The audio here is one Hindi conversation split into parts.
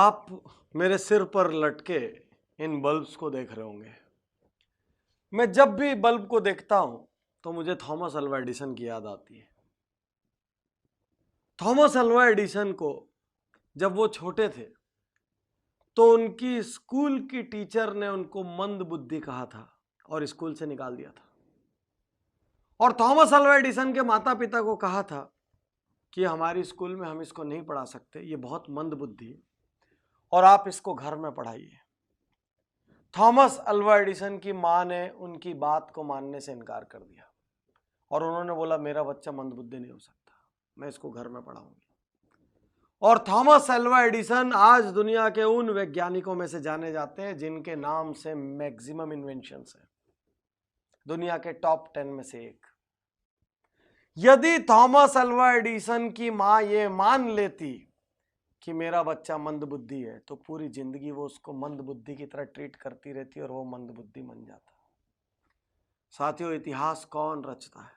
आप मेरे सिर पर लटके इन बल्ब्स को देख रहे होंगे। मैं जब भी बल्ब को देखता हूं तो मुझे थॉमस अल्वा एडिसन की याद आती है। थॉमस अल्वा एडिसन को जब वो छोटे थे तो उनकी स्कूल की टीचर ने उनको मंद बुद्धि कहा था और स्कूल से निकाल दिया था। और थॉमस अल्वा एडिसन के माता पिता को कहा था कि हमारी स्कूल में हम इसको नहीं पढ़ा सकते, ये बहुत मंद बुद्धि है और आप इसको घर में पढ़ाइए। थॉमस अल्वा एडिसन की मां ने उनकी बात को मानने से इनकार कर दिया और उन्होंने बोला मेरा बच्चा मंदबुद्धि नहीं हो सकता, मैं इसको घर में पढ़ाऊंगी। और थॉमस अल्वा एडिसन आज दुनिया के उन वैज्ञानिकों में से जाने जाते हैं जिनके नाम से मैक्सिमम इन्वेंशंस है, दुनिया के टॉप 10 में से एक। यदि थॉमस अल्वा एडिसन की मां ये मान लेती कि मेरा बच्चा मंदबुद्धि है तो पूरी जिंदगी वो उसको मंदबुद्धि की तरह ट्रीट करती रहती और वो मंदबुद्धि बन जाता। साथियों, इतिहास कौन रचता है?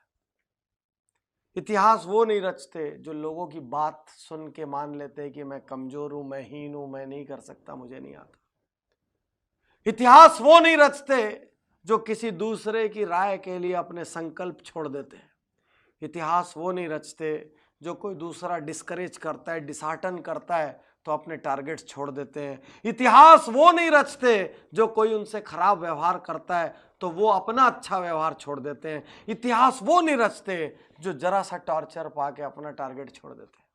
इतिहास वो नहीं रचते जो लोगों की बात सुन के मान लेते हैं कि मैं कमजोर हूं, मैं हीन हूं, मैं नहीं कर सकता, मुझे नहीं आता। इतिहास वो नहीं रचते जो किसी दूसरे की राय के लिए अपने संकल्प छोड़ देते हैं। इतिहास वो नहीं रचते जो कोई दूसरा डिस्करेज करता है, डिसहार्टन करता है तो अपने टारगेट्स छोड़ देते हैं। इतिहास वो नहीं रचते जो कोई उनसे खराब व्यवहार करता है तो वो अपना अच्छा व्यवहार छोड़ देते हैं। इतिहास वो नहीं रचते जो जरा सा टॉर्चर पाके अपना टारगेट छोड़ देते हैं।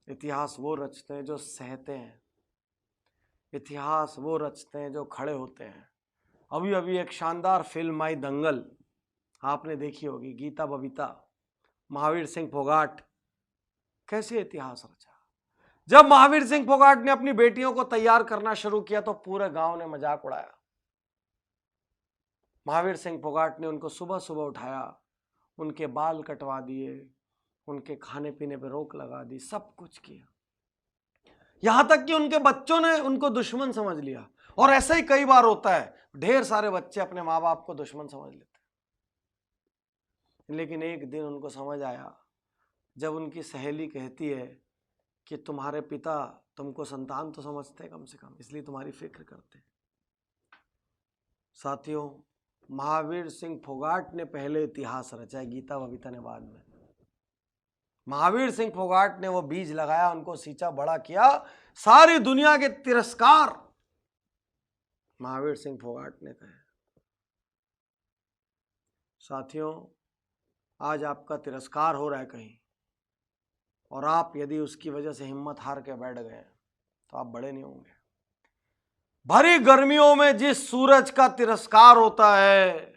इतिहास वो रचते हैं जो सहते हैं। इतिहास वो रचते हैं जो खड़े होते हैं। अभी अभी एक शानदार फिल्म आई दंगल, आपने देखी होगी। गीता बबीता, महावीर सिंह फोगाट, कैसे इतिहास रचा। जब महावीर सिंह फोगाट ने अपनी बेटियों को तैयार करना शुरू किया तो पूरे गांव ने मजाक उड़ाया। महावीर सिंह फोगाट ने उनको सुबह सुबह उठाया, उनके बाल कटवा दिए, उनके खाने पीने पर रोक लगा दी, सब कुछ किया। यहां तक कि उनके बच्चों ने उनको दुश्मन समझ लिया। और ऐसा ही कई बार होता है, ढेर सारे बच्चे अपने माँ बाप को दुश्मन समझ लेते। लेकिन एक दिन उनको समझ आया जब उनकी सहेली कहती है कि तुम्हारे पिता तुमको संतान तो समझते कम से कम, इसलिए तुम्हारी फिक्र करते। साथियों, महावीर सिंह फोगाट ने पहले इतिहास रचा है, गीता बबीता ने बाद में। महावीर सिंह फोगाट ने वो बीज लगाया, उनको सींचा, बड़ा किया, सारी दुनिया के तिरस्कार महावीर सिंह फोगाट ने कहे। साथियों, आज आपका तिरस्कार हो रहा है कहीं और आप यदि उसकी वजह से हिम्मत हार के बैठ गए तो आप बड़े नहीं होंगे। भरी गर्मियों में जिस सूरज का तिरस्कार होता है,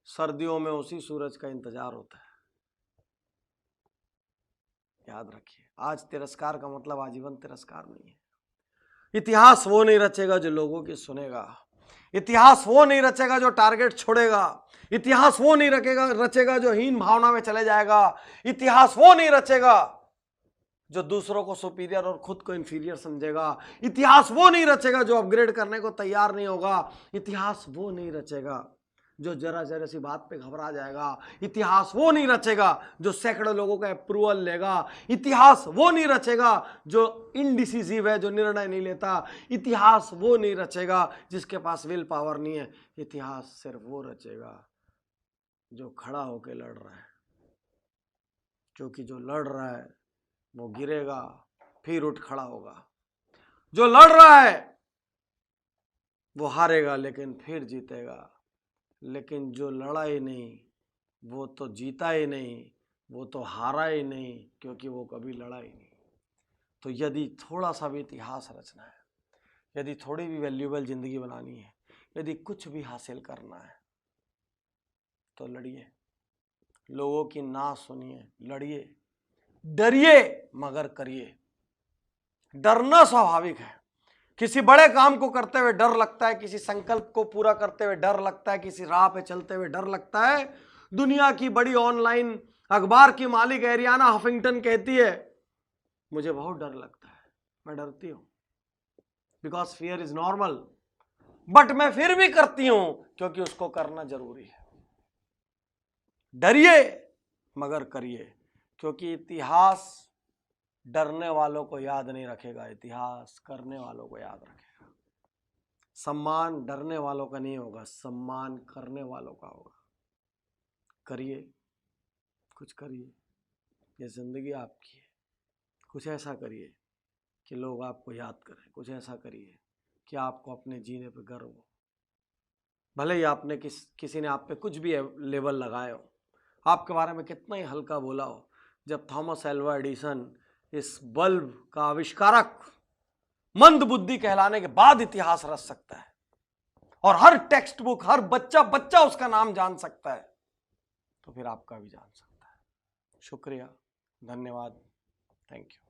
सर्दियों में उसी सूरज का इंतजार होता है। याद रखिए, आज तिरस्कार का मतलब आजीवन तिरस्कार नहीं है। इतिहास वो नहीं रचेगा जो लोगों की सुनेगा। इतिहास वो नहीं रचेगा जो टारगेट छोड़ेगा। इतिहास वो नहीं रचेगा जो हीन भावना में चले जाएगा। इतिहास वो नहीं रचेगा जो दूसरों को सुपीरियर और खुद को इंफीरियर समझेगा। इतिहास वो नहीं रचेगा जो अपग्रेड करने को तैयार नहीं होगा। इतिहास वो नहीं रचेगा जो जरा जरा सी बात पे घबरा जाएगा। इतिहास वो नहीं रचेगा जो सैकड़ों लोगों का अप्रूवल लेगा। इतिहास वो नहीं रचेगा जो इनडिसिसिव है, जो निर्णय नहीं लेता। इतिहास वो नहीं रचेगा जिसके पास विल पावर नहीं है। इतिहास सिर्फ वो रचेगा जो खड़ा होकर लड़ रहा है, क्योंकि जो लड़ रहा है वो गिरेगा फिर उठ खड़ा होगा। जो लड़ रहा है वो हारेगा लेकिन फिर जीतेगा। लेकिन जो लड़ा ही नहीं वो तो जीता ही नहीं, वो तो हारा ही नहीं, क्योंकि वो कभी लड़ा ही नहीं। तो यदि थोड़ा सा भी इतिहास रचना है, यदि थोड़ी भी वैल्यूएबल जिंदगी बनानी है, यदि कुछ भी हासिल करना है तो लड़िए, लोगों की ना सुनिए, लड़िए, डरिए मगर करिए। डरना स्वाभाविक है। किसी बड़े काम को करते हुए डर लगता है, किसी संकल्प को पूरा करते हुए डर लगता है, किसी राह पे चलते हुए डर लगता है। दुनिया की बड़ी ऑनलाइन अखबार की मालिक एरियाना हफिंगटन कहती है मुझे बहुत डर लगता है, मैं डरती हूं, because fear is normal, but मैं फिर भी करती हूं क्योंकि उसको करना जरूरी है। डरिए मगर करिए, क्योंकि इतिहास डरने वालों को याद नहीं रखेगा, इतिहास करने वालों को याद रखेगा। सम्मान डरने वालों का नहीं होगा, सम्मान करने वालों का होगा। करिए, कुछ करिए, ये जिंदगी आपकी है। कुछ ऐसा करिए कि लोग आपको याद करें, कुछ ऐसा करिए कि आपको अपने जीने पे गर्व हो। भले ही आपने किसी ने आप पे कुछ भी लेबल लगाए हो, आपके बारे में कितना ही हल्का बोला हो, जब थॉमस एल्वा एडिसन इस बल्ब का आविष्कारक मंद बुद्धि कहलाने के बाद इतिहास रच सकता है और हर टेक्स्ट बुक, हर बच्चा उसका नाम जान सकता है, तो फिर आपका भी जान सकता है। शुक्रिया, धन्यवाद, थैंक यू।